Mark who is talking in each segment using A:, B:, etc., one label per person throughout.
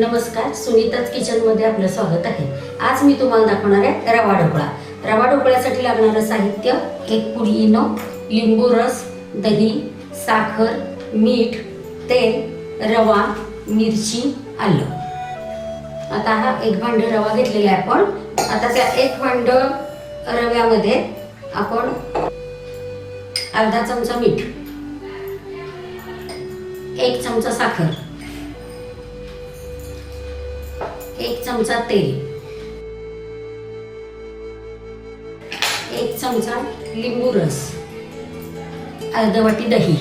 A: नमस्कार, सुनीताज किचनमध्ये आपलं स्वागत आहे। आज मी तुम्हाला दाखवणार आहे रवा ढोकळा। रवा ढोकळ्यासाठी लागणारं साहित्य: 1 पुडी इनो, लिंबू रस, दही, साखर, मीठ, तेल, रवा, मिरची, आलं। आता हा 1 भांड रवा घेतलेला आहे आपण। आता त्या 1 भांड रव्यामध्ये आपण अर्धा चमचा मीठ, 1 चमचा साखर, 1 चमचा तेल, 1 चमचा लिंबू रस, अर्धा वाटी दही।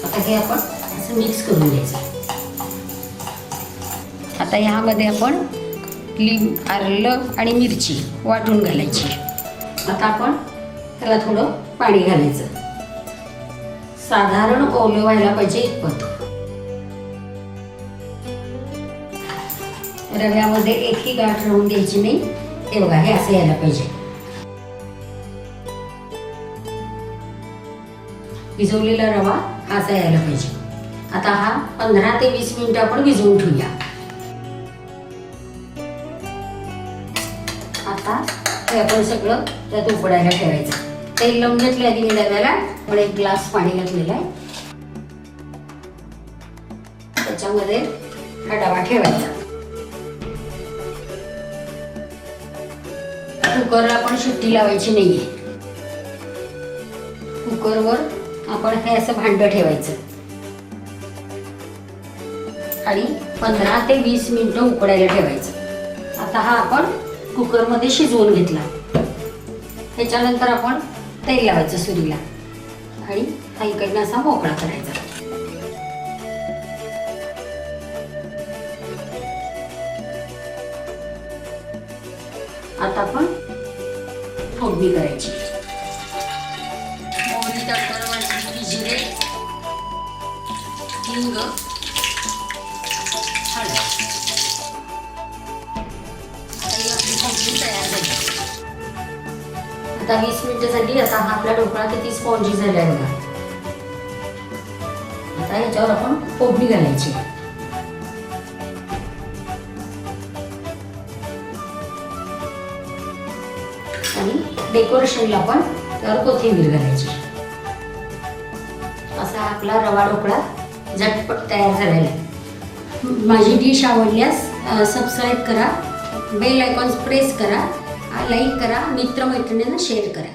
A: आता हे आपण असं मिक्स करून घ्यायचं। आता यामध्ये आपण आलं आणि मिरची वाटून घालायची। आता आपण त्याला थोडं पाणी घालायचं, साधारण ओलं व्हायला पाहिजे इतपत। रव्यामध्ये एकही गाठ राहून द्यायची नाही। हे बघा, हे असं यायला पाहिजे। भिजवलेला रवा असा यायला पाहिजे। आता हा 15 ते 20 मिनिटं आपण भिजवून ठेवूया। आता हे आपण सगळं त्यात उकडायला ठेवायचं। तेल लावून घेतलं आधी मी डब्याला, पण 1 ग्लास पाणी घातलेलं आहे। त्याच्यामध्ये हा डबा ठेवायचा। कुकरला पण शिट्टी लावायची नाहीये। कुकरवर आपण हे असं भांड ठेवायचं आणि 15 ते 20 मिनिटं उकडायला ठेवायचं। आता हा आपण कुकरमध्ये शिजवून घेतला। त्याच्यानंतर आपण तेल लावायचं सुरीला आणि हा इकडनं असा मोकळा करायचा। आता आपण फोडणी करायची। मोहरी, तडतडवाची जिरे, हिंग, हळद। आता आपली फोडणी तयार झाली। आता 20 मिनिटं झाली। आता हा आपला ढोकळा किती स्पॉन्जी झाला आहे बघा। आता याच्यावर आपण फोडणी घालायची आणि डेकोरेशनला पण त्यावर कोथिंबीर घालायची। असा आपला रवा ढोकळा झटपट तयार झालेला आहे। माझी डिश आवडल्यास सबस्क्राईब करा, बेल आयकॉन प्रेस करा, लाईक करा, मित्रमैत्रिणींना शेअर करा।